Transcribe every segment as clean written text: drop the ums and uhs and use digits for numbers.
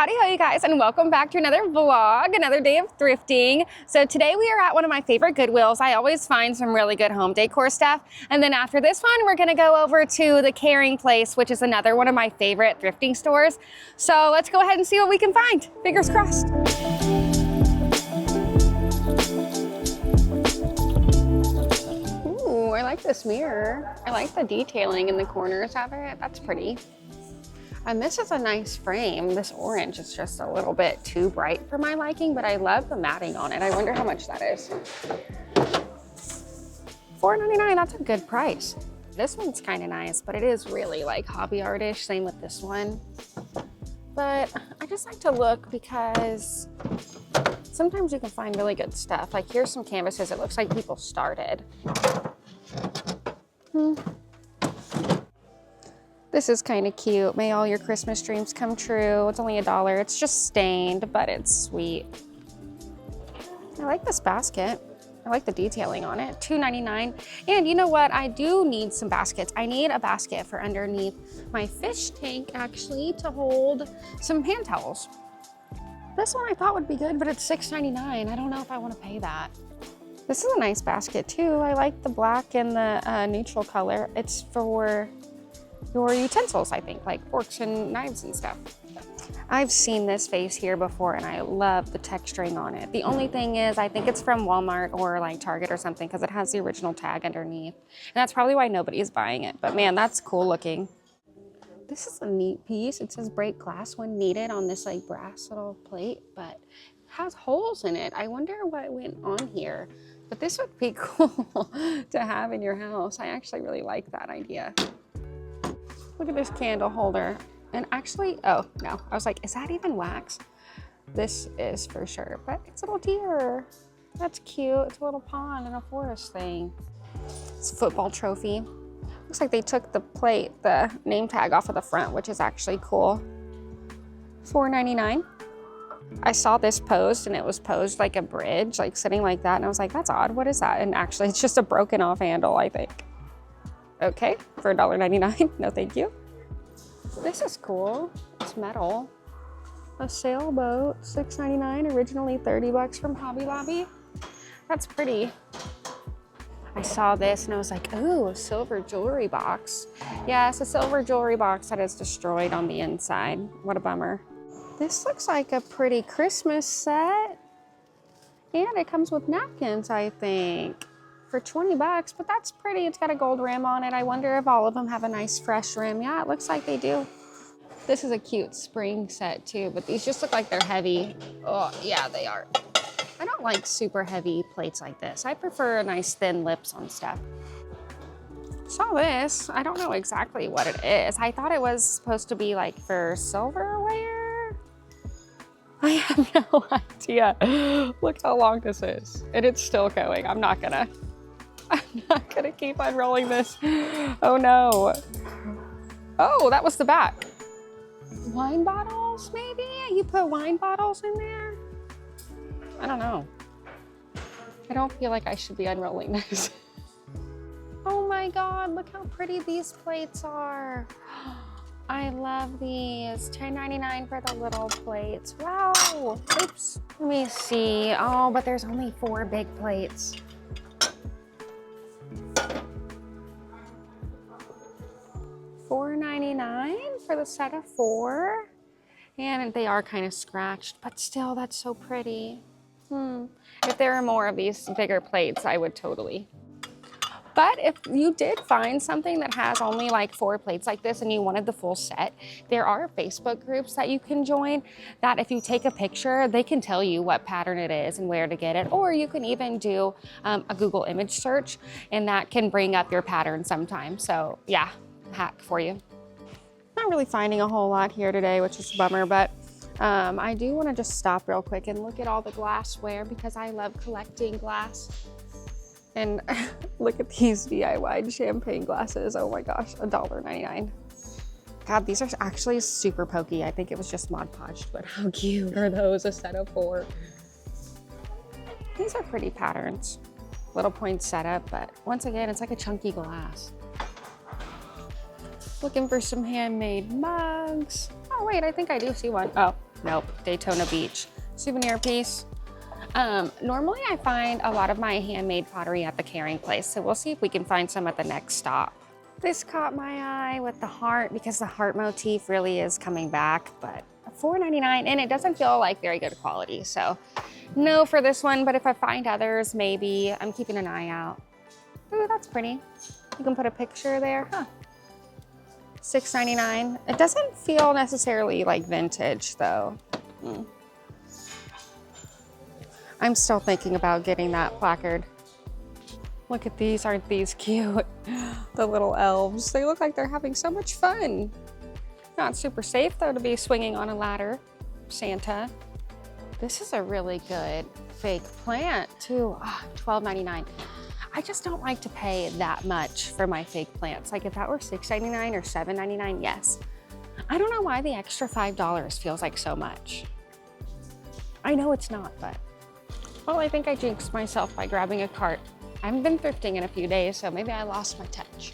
Howdy ho, you guys, and welcome back to another vlog, another day of thrifting. So today we are at one of my favorite Goodwills. I always find some really good home decor stuff. And then after this one, we're gonna go over to the Caring Place, which is another one of my favorite thrifting stores. So let's go ahead and see what we can find. Fingers crossed. Ooh, I like this mirror. I like the detailing in the corners of it. That's pretty. And this is a nice frame. This orange is just a little bit too bright for my liking, but I love the matting on it. I wonder how much that is. $4.99, that's a good price. This one's kind of nice, but it is really like hobby artish. Same with this one. But I just like to look because sometimes you can find really good stuff. Like here's some canvases. It looks like people started. This is kind of cute. May all your Christmas dreams come true. It's only $1. It's just stained, but it's sweet. I like this basket. I like the detailing on it. $2.99. And you know what? I do need some baskets. I need a basket for underneath my fish tank, actually, to hold some hand towels. This one I thought would be good, but it's $6.99. I don't know if I want to pay that. This is a nice basket too. I like the black and the neutral color. It's for your utensils, I think, like forks and knives and stuff. I've seen this vase here before and I love the texturing on it. The only thing is I think it's from Walmart or like Target or something because it has the original tag underneath. And that's probably why nobody's buying it, but man, that's cool looking. This is a neat piece. It says break glass when needed on this like brass little plate, but it has holes in it. I wonder what went on here, but this would be cool to have in your house. I actually really like that idea. Look at this candle holder. And actually, oh no, I was like, is that even wax? This is for sure, but it's a little deer. That's cute. It's a little pond and a forest thing. It's a football trophy. Looks like they took the plate, the name tag off of the front, which is actually cool. $4.99. I saw this posed and it was posed like a bridge, like sitting like that. And I was like, that's odd. What is that? And actually it's just a broken off handle, I think. Okay, for $1.99, no thank you. This is cool, it's metal. A sailboat, $6.99, originally $30 from Hobby Lobby. That's pretty. I saw this and I was like, ooh, a silver jewelry box. Yeah, it's a silver jewelry box that is destroyed on the inside. What a bummer. This looks like a pretty Christmas set. And it comes with napkins, I think. For $20, but that's pretty. It's got a gold rim on it. I wonder if all of them have a nice fresh rim. Yeah, it looks like they do. This is a cute spring set too, but these just look like they're heavy. Oh, yeah, they are. I don't like super heavy plates like this. I prefer a nice thin lips on stuff. Saw this. I don't know exactly what it is. I thought it was supposed to be like for silverware. I have no idea. Look how long this is. And it's still going. I'm not gonna keep unrolling this. Oh no. Oh, that was the back. Wine bottles, maybe? You put wine bottles in there? I don't know. I don't feel like I should be unrolling this. Oh my God, look how pretty these plates are. I love these. $10.99 for the little plates. Wow. Oops. Let me see. Oh, but there's only 4 big plates. $4.99 for the set of 4. And they are kind of scratched, but still, that's so pretty. If there are more of these bigger plates, I would totally. But if you did find something that has only like 4 plates like this and you wanted the full set, there are Facebook groups that you can join that if you take a picture, they can tell you what pattern it is and where to get it. Or you can even do a Google image search and that can bring up your pattern sometimes. So yeah, hack for you. Not really finding a whole lot here today, which is a bummer, but I do want to just stop real quick and look at all the glassware because I love collecting glass. And look at these DIY champagne glasses. Oh my gosh, $1.99. God, these are actually super pokey. I think it was just Mod Podged, but how cute are those? A set of 4. These are pretty patterns. Little point setup, but once again, it's like a chunky glass. Looking for some handmade mugs. Oh wait, I think I do see one. Oh, nope, Daytona Beach. Souvenir piece. Normally I find a lot of my handmade pottery at the carrying place, so we'll see if we can find some at the next stop. This caught my eye with the heart because the heart motif really is coming back, but $4.99, and it doesn't feel like very good quality, so no for this one, but if I find others, maybe. I'm keeping an eye out. Ooh, that's pretty. You can put a picture there, huh? $6.99. It doesn't feel necessarily like vintage though. I'm still thinking about getting that placard. Look at these, aren't these cute? The little elves, they look like they're having so much fun. Not super safe though to be swinging on a ladder. Santa. This is a really good fake plant too. Oh, $12.99. I just don't like to pay that much for my fake plants. Like if that were $6.99 or $7.99, yes. I don't know why the extra $5 feels like so much. I know it's not, but. Well, I think I jinxed myself by grabbing a cart. I haven't been thrifting in a few days, so maybe I lost my touch.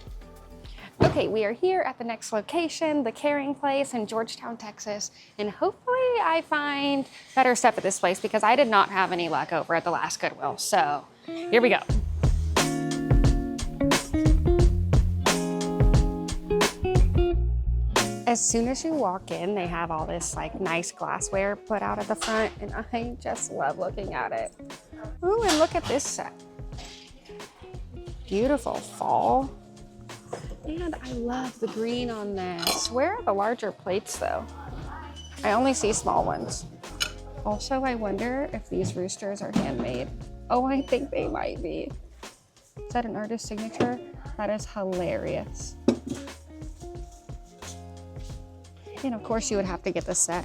Okay, we are here at the next location, the Carrying Place in Georgetown, Texas, and hopefully I find better stuff at this place because I did not have any luck over at the last Goodwill, so here we go. As soon as you walk in, they have all this like nice glassware put out at the front, and I just love looking at it. Ooh, and look at this set. Beautiful fall. And I love the green on this. Where are the larger plates though? I only see small ones. Also, I wonder if these roosters are handmade. Oh, I think they might be. Is that an artist signature? That is hilarious. And of course you would have to get the set,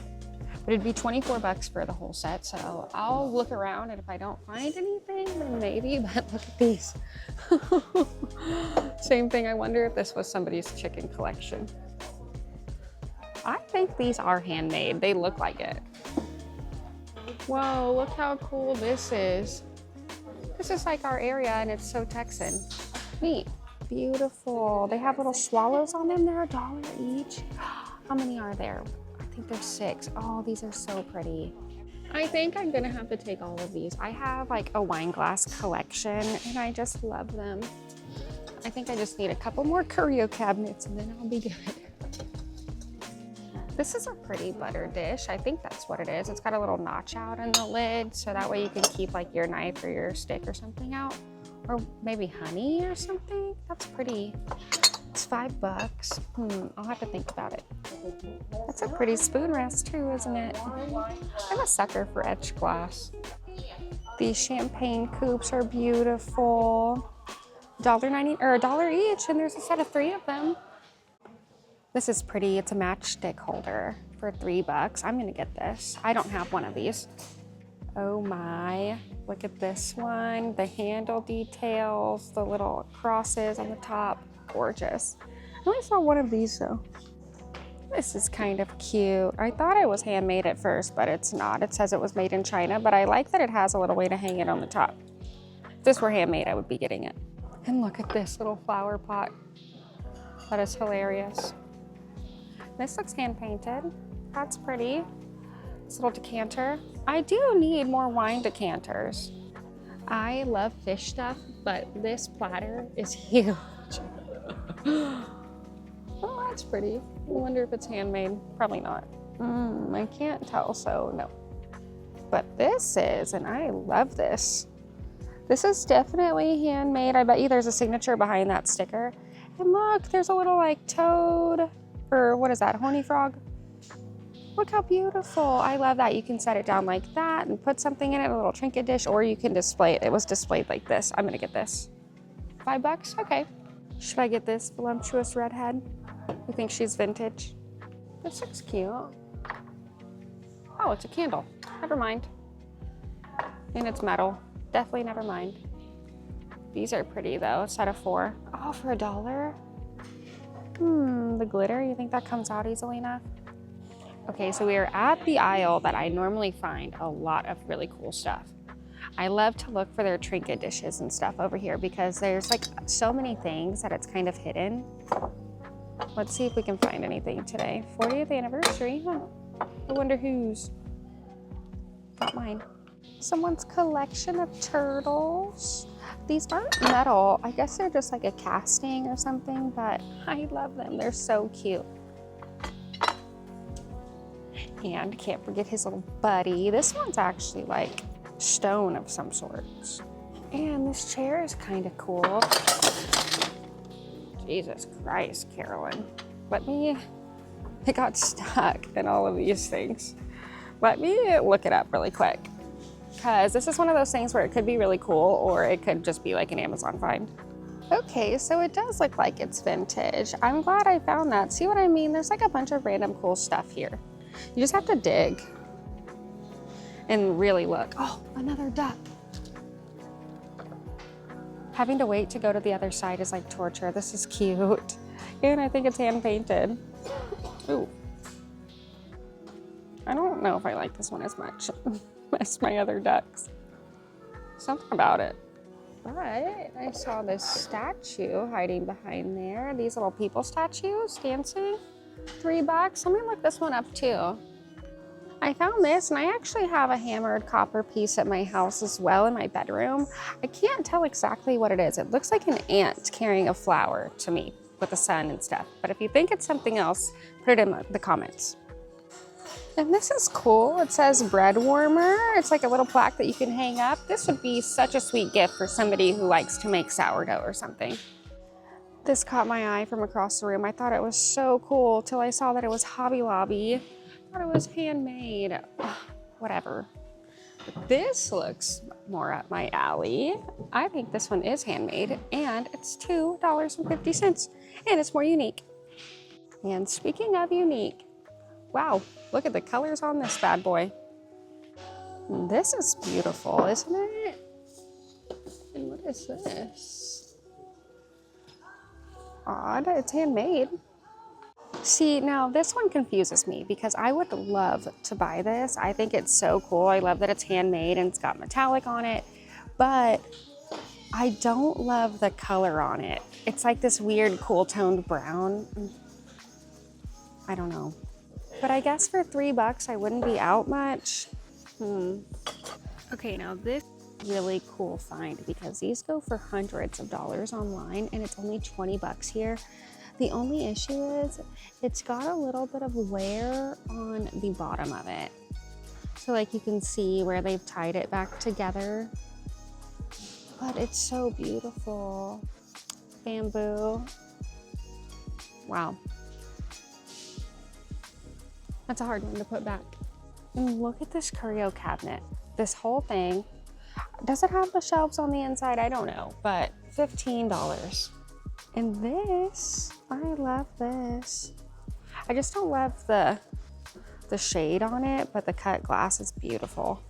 but it'd be 24 bucks for the whole set. So I'll look around, and if I don't find anything, then maybe, but look at these. Same thing, I wonder if this was somebody's chicken collection. I think these are handmade. They look like it. Whoa, look how cool this is. This is like our area, and it's so Texan. Neat, beautiful. They have little swallows on them. They're $1 each. How many are there? I think there's 6. Oh, these are so pretty. I think I'm gonna have to take all of these. I have like a wine glass collection and I just love them. I think I just need a couple more curio cabinets and then I'll be good. This is a pretty butter dish. I think that's what it is. It's got a little notch out in the lid, so that way you can keep like your knife or your stick or something out. Or maybe honey or something. That's pretty. It's $5. I'll have to think about it. That's a pretty spoon rest too, isn't it? I'm a sucker for etched glass. These champagne coupes are beautiful. $1.90 or $1 each, and there's a set of 3 of them. This is pretty. It's a matchstick holder for $3. I'm gonna get this. I don't have one of these. Oh my, look at this one. The handle details, the little crosses on the top. Gorgeous. I only saw one of these though. This is kind of cute. I thought it was handmade at first, but it's not. It says it was made in China, but I like that it has a little way to hang it on the top. If this were handmade, I would be getting it. And look at this little flower pot. That is hilarious. This looks hand painted. That's pretty. This little decanter. I do need more wine decanters. I love fish stuff, but this platter is huge. Oh, that's pretty. I wonder if it's handmade. Probably not. I can't tell, so no. But this is, and I love this. This is definitely handmade. I bet you there's a signature behind that sticker. And look, there's a little like toad, or what is that, horny frog? Look how beautiful. I love that. You can set it down like that and put something in it, a little trinket dish, or you can display it. It was displayed like this. I'm gonna get this. $5? Okay. Should I get this voluptuous redhead? You think she's vintage? This looks cute. Oh, it's a candle. Never mind. And it's metal. Definitely never mind. These are pretty though, a set of 4. Oh, for $1? The glitter, you think that comes out easily enough? Okay, so we are at the aisle that I normally find a lot of really cool stuff. I love to look for their trinket dishes and stuff over here because there's like so many things that it's kind of hidden. Let's see if we can find anything today. 40th anniversary, huh? I wonder whose. Not mine. Someone's collection of turtles. These aren't metal. I guess they're just like a casting or something, but I love them. They're so cute. And can't forget his little buddy. This one's actually like stone of some sorts. And this chair is kind of cool. Jesus Christ, Carolyn. It got stuck in all of these things. Let me look it up really quick. Because this is one of those things where it could be really cool or it could just be like an Amazon find. Okay, so it does look like it's vintage. I'm glad I found that. See what I mean? There's like a bunch of random cool stuff here. You just have to dig and really look. Oh, another duck. Having to wait to go to the other side is like torture. This is cute. And I think it's hand painted. Ooh. I don't know if I like this one as much as my other ducks. Something about it. But I saw this statue hiding behind there. These little people statues dancing. $3. Let me look this one up too. I found this, and I actually have a hammered copper piece at my house as well in my bedroom. I can't tell exactly what it is. It looks like an ant carrying a flower to me with the sun and stuff. But if you think it's something else, put it in the comments. And this is cool. It says bread warmer. It's like a little plaque that you can hang up. This would be such a sweet gift for somebody who likes to make sourdough or something. This caught my eye from across the room. I thought it was so cool till I saw that it was Hobby Lobby. I thought it was handmade. Ugh, whatever. But this looks more up my alley. I think this one is handmade, and it's $2.50, and it's more unique. And speaking of unique, wow, look at the colors on this bad boy. This is beautiful, isn't it? And what is this? Odd, it's handmade. See, now this one confuses me because I would love to buy this. I think it's so cool. I love that it's handmade and it's got metallic on it, but I don't love the color on it. It's like this weird cool toned brown. I don't know. But I guess for $3 I wouldn't be out much. Okay, now this is a really cool find because these go for hundreds of dollars online and it's only 20 bucks here. The only issue is it's got a little bit of wear on the bottom of it. So like you can see where they've tied it back together. But it's so beautiful. Bamboo. Wow. That's a hard one to put back. And look at this curio cabinet. This whole thing. Does it have the shelves on the inside? I don't know, but $15. And this, I love this. I just don't love the shade on it, but the cut glass is beautiful.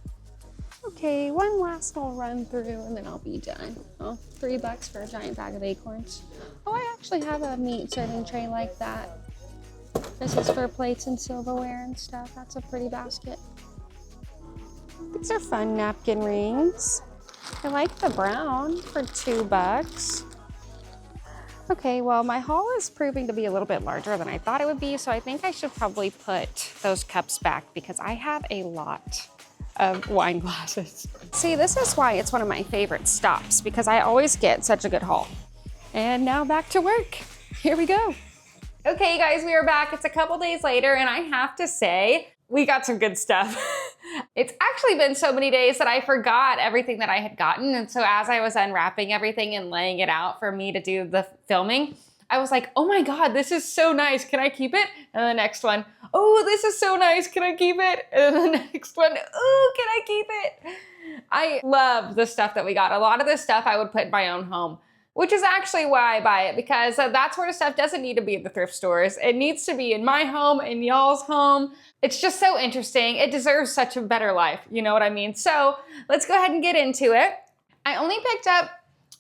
Okay, one last little run through and then I'll be done. Oh, $3 for a giant bag of acorns. Oh, I actually have a meat serving tray like that. This is for plates and silverware and stuff. That's a pretty basket. These are fun napkin rings. I like the brown for $2. Okay, well, my haul is proving to be a little bit larger than I thought it would be, so I think I should probably put those cups back because I have a lot of wine glasses. See, this is why it's one of my favorite stops because I always get such a good haul. And now back to work. Here we go. Okay, guys, we are back. It's a couple days later, and I have to say, we got some good stuff. It's actually been so many days that I forgot everything that I had gotten. And so as I was unwrapping everything and laying it out for me to do the filming, I was like, oh my God, this is so nice. Can I keep it? And the next one, oh, this is so nice. Can I keep it? And the next one, oh, can I keep it? I love the stuff that we got. A lot of this stuff I would put in my own home, which is actually why I buy it, because that sort of stuff doesn't need to be at the thrift stores. It needs to be in my home, in y'all's home. It's just so interesting. It deserves such a better life. You know what I mean? So let's go ahead and get into it. I only picked up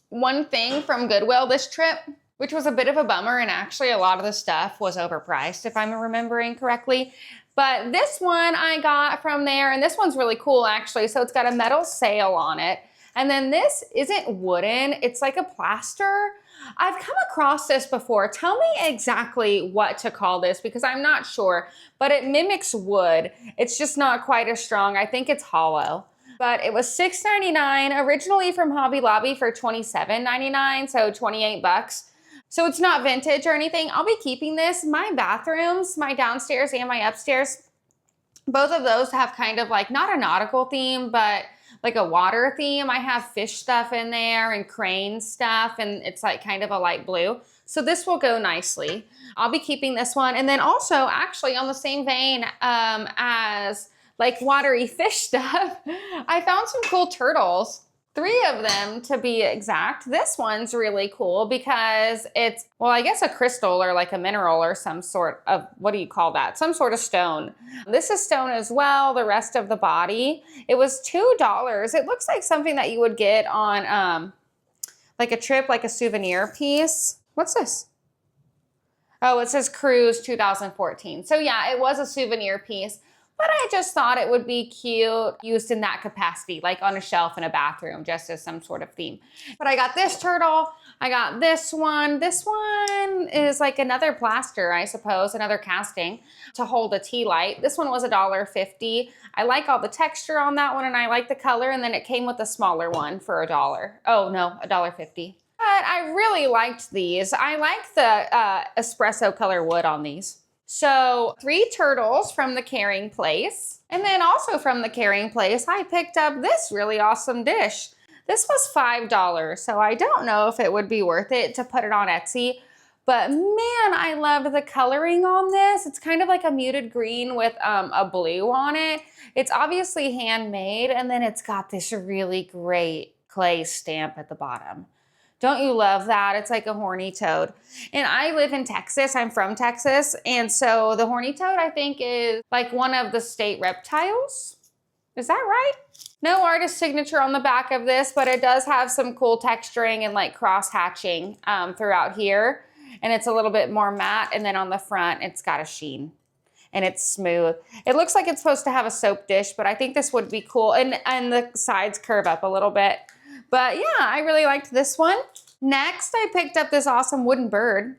one thing from Goodwill this trip, which was a bit of a bummer. And actually a lot of the stuff was overpriced, if I'm remembering correctly. But this one I got from there, and this one's really cool actually. So it's got a metal sail on it. And then this isn't wooden, it's like a plaster. I've come across this before. Tell me exactly what to call this because I'm not sure, but it mimics wood. It's just not quite as strong. I think it's hollow. But it was $6.99, originally from Hobby Lobby for $27.99, so 28 bucks. So it's not vintage or anything. I'll be keeping this. My bathrooms, my downstairs and my upstairs, both of those have kind of like, not a nautical theme, but like a water theme. I have fish stuff in there and crane stuff, and it's like kind of a light blue. So this will go nicely. I'll be keeping this one. And then also, actually on the same vein as like watery fish stuff, I found some cool turtles. 3 of them to be exact. This one's really cool because it's, well, I guess a crystal or like a mineral or some sort of, what do you call that? Some sort of stone. This is stone as well, the rest of the body. It was $2. It looks like something that you would get on like a trip, like a souvenir piece. What's this? Oh, it says Cruise 2014. So yeah, it was a souvenir piece. But I just thought it would be cute used in that capacity, like on a shelf in a bathroom, just as some sort of theme. But I got this turtle. I got this one. This one is like another plaster, I suppose, another casting to hold a tea light. This one was $1.50. I like all the texture on that one, and I like the color. And then it came with a smaller one for $1. Oh no, $1.50. But I really liked these. I like the espresso color wood on these. So 3 turtles from the Carrying Place. And then also from the Carrying Place, I picked up this really awesome dish. This was $5, so I don't know if it would be worth it to put it on Etsy. But man, I loved the coloring on this. It's kind of like a muted green with a blue on it. It's obviously handmade, and then it's got this really great clay stamp at the bottom. Don't you love that? It's like a horny toad. And I live in Texas. I'm from Texas. And so the horny toad, I think, is like one of the state reptiles. Is that right? No artist signature on the back of this, but it does have some cool texturing and like cross hatching throughout here. And it's a little bit more matte. And then on the front, it's got a sheen. And it's smooth. It looks like it's supposed to have a soap dish, but I think this would be cool. And the sides curve up a little bit. But yeah, I really liked this one. Next, I picked up this awesome wooden bird.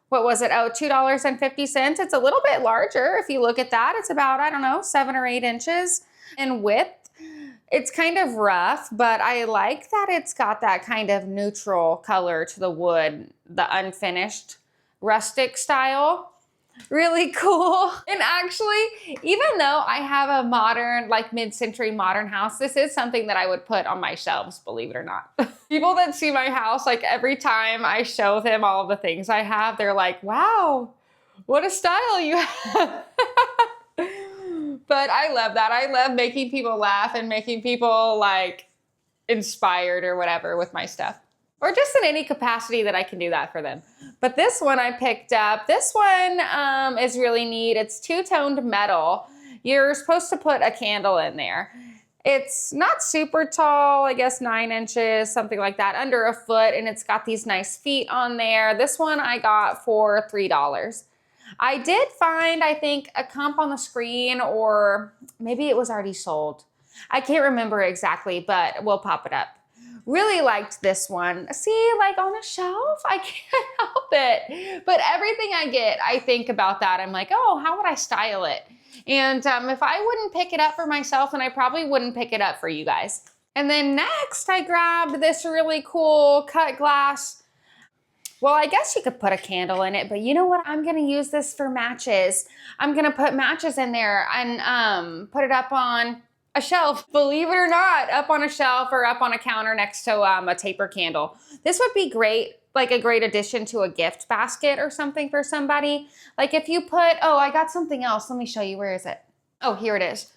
What was it? Oh, $2.50. It's a little bit larger. If you look at that, it's about, I don't know, 7 or 8 inches in width. It's kind of rough, but I like that it's got that kind of neutral color to the wood, the unfinished rustic style. Really cool. And actually, even though I have a modern, like mid-century modern house, this is something that I would put on my shelves, believe it or not. People that see my house, like every time I show them all of the things I have, they're like, wow, what a style you have. But I love that. I love making people laugh and making people like inspired or whatever with my stuff. Or just in any capacity that I can do that for them. But this one I picked up. This one is really neat. It's 2-toned metal. You're supposed to put a candle in there. It's not super tall, I guess 9 inches, something like that, under a foot, and it's got these nice feet on there. This one I got for $3. I did find, I think, a comp on the screen, or maybe it was already sold. I can't remember exactly, but we'll pop it up. Really liked this one. See, like on a shelf, I can't help it. But everything I get, I think about that. I'm like, oh, how would I style it? And if I wouldn't pick it up for myself, then I probably wouldn't pick it up for you guys. And then next, I grabbed this really cool cut glass. Well, I guess you could put a candle in it, but you know what? I'm gonna use this for matches. I'm gonna put matches in there and put it up on a shelf, believe it or not, up on a shelf or up on a counter next to a taper candle. This would be great, like a great addition to a gift basket or something for somebody. Like if you put, oh, I got something else. Let me show you. Where is it? Oh, here it is.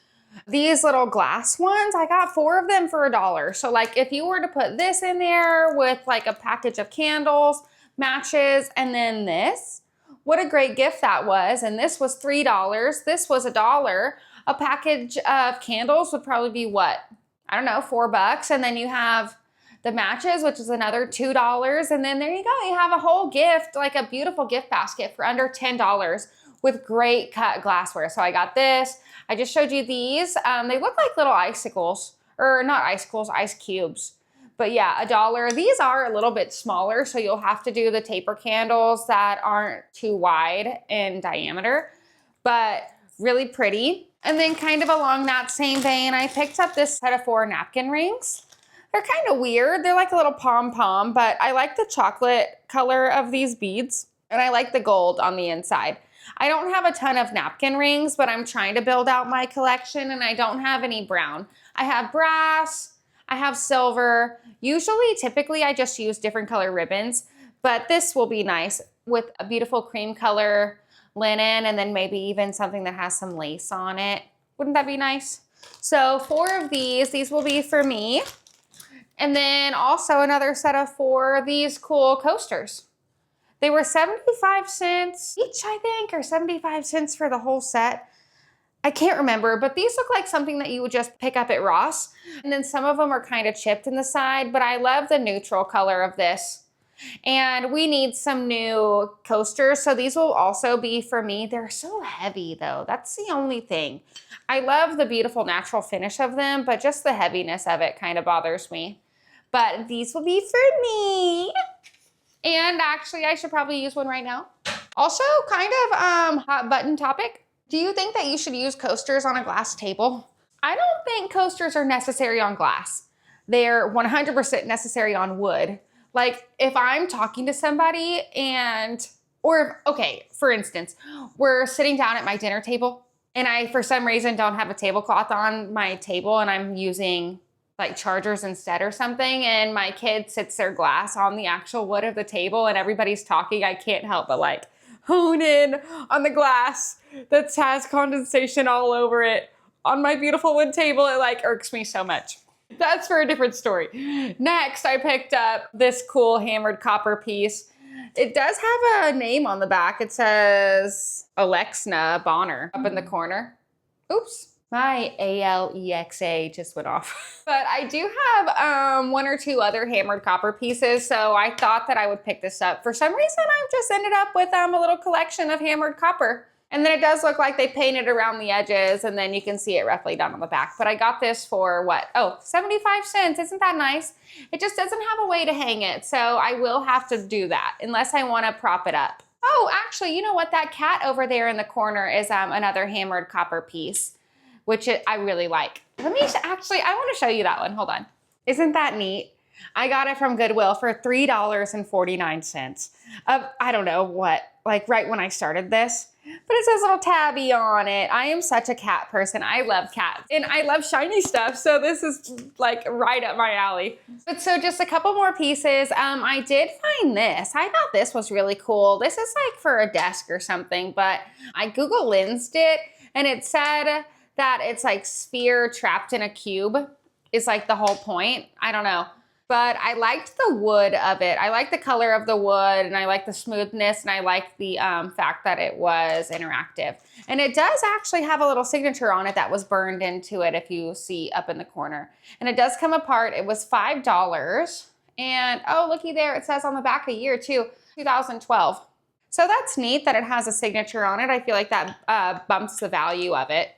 These little glass ones, I got 4 of them for $1. So like if you were to put this in there with like a package of candles, matches, and then this, what a great gift that was. And this was $3. This was $1. A package of candles would probably be what? I don't know, $4. And then you have the matches, which is another $2. And then there you go. You have a whole gift, like a beautiful gift basket for under $10 with great cut glassware. So I got this. I just showed you these. They look like little icicles, or not icicles, ice cubes. But yeah, $1. These are a little bit smaller, so you'll have to do the taper candles that aren't too wide in diameter, but really pretty. And then kind of along that same vein, I picked up this set of 4 napkin rings. They're kind of weird. They're like a little pom-pom, but I like the chocolate color of these beads, and I like the gold on the inside. I don't have a ton of napkin rings, but I'm trying to build out my collection, and I don't have any brown. I have brass, I have silver. Usually, typically, I just use different color ribbons, but this will be nice with a beautiful cream color linen, and then maybe even something that has some lace on it. Wouldn't that be nice? So 4 of these will be for me. And then also another set of 4 of these cool coasters. They were 75 cents each, I think, or 75 cents for the whole set. I can't remember, but these look like something that you would just pick up at Ross. And then some of them are kind of chipped in the side, but I love the neutral color of this. And we need some new coasters, so these will also be for me. They're so heavy though, that's the only thing. I love the beautiful natural finish of them, but just the heaviness of it kind of bothers me. But these will be for me. And actually, I should probably use one right now. Also, kind of hot button topic. Do you think that you should use coasters on a glass table? I don't think coasters are necessary on glass. They're 100% necessary on wood. Like if I'm talking to somebody okay, for instance, we're sitting down at my dinner table and I, for some reason, don't have a tablecloth on my table and I'm using like chargers instead or something, and my kid sits their glass on the actual wood of the table and everybody's talking, I can't help but like hone in on the glass that has condensation all over it on my beautiful wood table. It like irks me so much. That's for a different story. Next, I picked up this cool hammered copper piece. It does have a name on the back. It says Alexa Bonner up in the corner. Oops. My Alexa just went off. But I do have 1 or 2 other hammered copper pieces, so I thought that I would pick this up. For some reason, I've just ended up with a little collection of hammered copper. And then it does look like they painted around the edges, and then you can see it roughly down on the back. But I got this for what? Oh, 75 cents. Isn't that nice? It just doesn't have a way to hang it, so I will have to do that unless I want to prop it up. Oh, actually, you know what? That cat over there in the corner is another hammered copper piece, which I really like. I want to show you that one. Hold on. Isn't that neat? I got it from Goodwill for $3.49. I don't know what, like right when I started this, but it says little tabby on it. I am such a cat person. I love cats and I love shiny stuff. So this is like right up my alley. But so just a couple more pieces. I did find this. I thought this was really cool. This is like for a desk or something, but I Google Lensed it and it said that it's like sphere trapped in a cube is like the whole point. I don't know. But I liked the wood of it. I like the color of the wood and I like the smoothness and I like the fact that it was interactive. And it does actually have a little signature on it that was burned into it if you see up in the corner. And it does come apart. It was $5. And oh, looky there. It says on the back a year too, 2012. So that's neat that it has a signature on it. I feel like that bumps the value of it.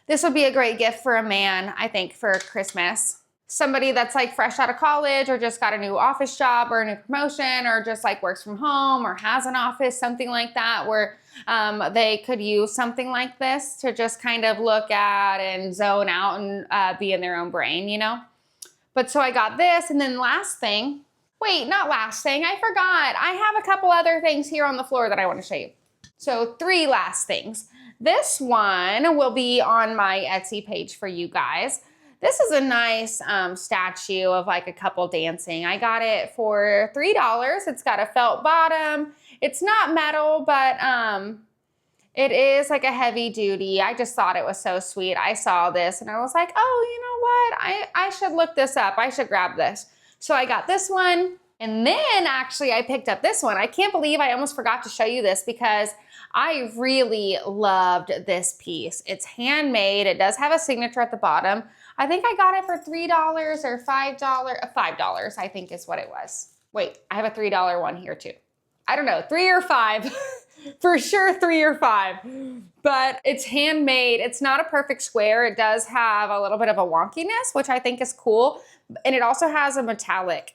This would be a great gift for a man, I think, for Christmas. Somebody that's like fresh out of college or just got a new office job or a new promotion or just like works from home or has an office, something like that, where they could use something like this to just kind of look at and zone out and be in their own brain, you know? But so I got this, and then last thing, wait, not last thing, I forgot. I have a couple other things here on the floor that I want to show you. So 3 last things. This one will be on my Etsy page for you guys. This is a nice statue of like a couple dancing. I got it for $3. It's got a felt bottom. It's not metal, but it is like a heavy duty. I just thought it was so sweet. I saw this and I was like, oh, you know what? I should look this up. I should grab this. So I got this one. And then actually I picked up this one. I can't believe I almost forgot to show you this because I really loved this piece. It's handmade. It does have a signature at the bottom. I think I got it for $3 or $5. $5, I think is what it was. Wait, I have a $3 one here too. I don't know, 3 or 5. For sure 3 or 5. But it's handmade. It's not a perfect square. It does have a little bit of a wonkiness, which I think is cool. And it also has a metallic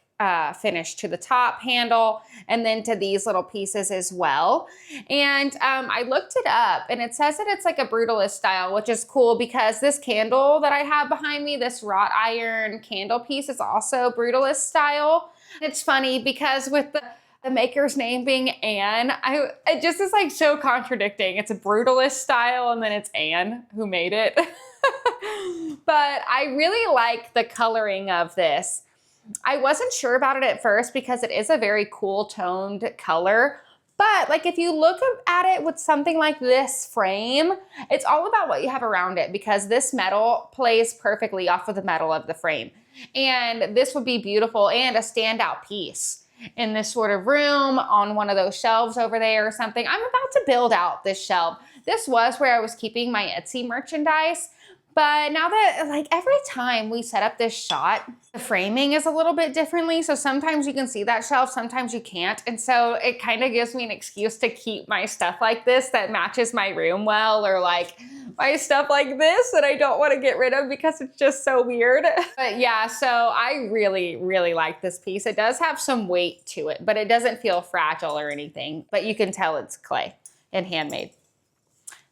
finish to the top handle and then to these little pieces as well. And I looked it up and it says that it's like a brutalist style, which is cool because this candle that I have behind me, this wrought iron candle piece, is also brutalist style. It's funny because with the maker's name being Anne, it just is like so contradicting. It's a brutalist style and then it's Anne who made it. But I really like the coloring of this. I wasn't sure about it at first because it is a very cool toned color. But like if you look at it with something like this frame, it's all about what you have around it because this metal plays perfectly off of the metal of the frame. And this would be beautiful and a standout piece in this sort of room on one of those shelves over there or something. I'm about to build out this shelf. This was where I was keeping my Etsy merchandise. But now that, like, every time we set up this shot, the framing is a little bit differently. So sometimes you can see that shelf, sometimes you can't. And so it kind of gives me an excuse to keep my stuff like this that matches my room well, or like my stuff like this that I don't want to get rid of because it's just so weird. But yeah, so I really, really like this piece. It does have some weight to it, but it doesn't feel fragile or anything. But you can tell it's clay and handmade.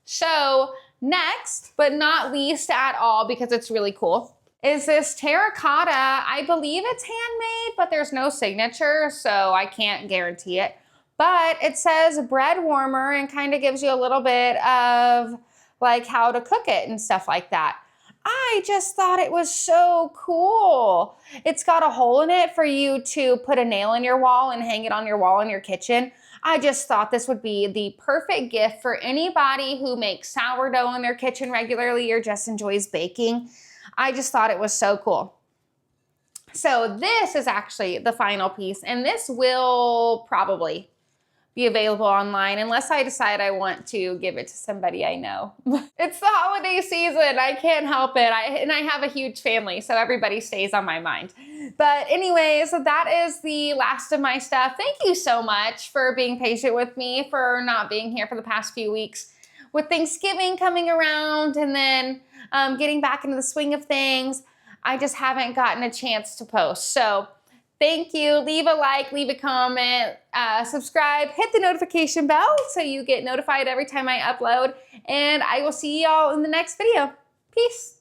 So next, but not least at all, because it's really cool, is this terracotta. I believe it's handmade, but there's no signature, so I can't guarantee it. But it says bread warmer and kind of gives you a little bit of like how to cook it and stuff like that. I just thought it was so cool. It's got a hole in it for you to put a nail in your wall and hang it on your wall in your kitchen. I just thought this would be the perfect gift for anybody who makes sourdough in their kitchen regularly or just enjoys baking. I just thought it was so cool. So this is actually the final piece, and this will probably be available online unless I decide I want to give it to somebody I know. It's the holiday season. I can't help it. And I have a huge family, so everybody stays on my mind. But anyways, that is the last of my stuff. Thank you so much for being patient with me, for not being here for the past few weeks. With Thanksgiving coming around and then getting back into the swing of things, I just haven't gotten a chance to post. So thank you. Leave a like, leave a comment, subscribe, hit the notification bell so you get notified every time I upload. And I will see y'all in the next video. Peace.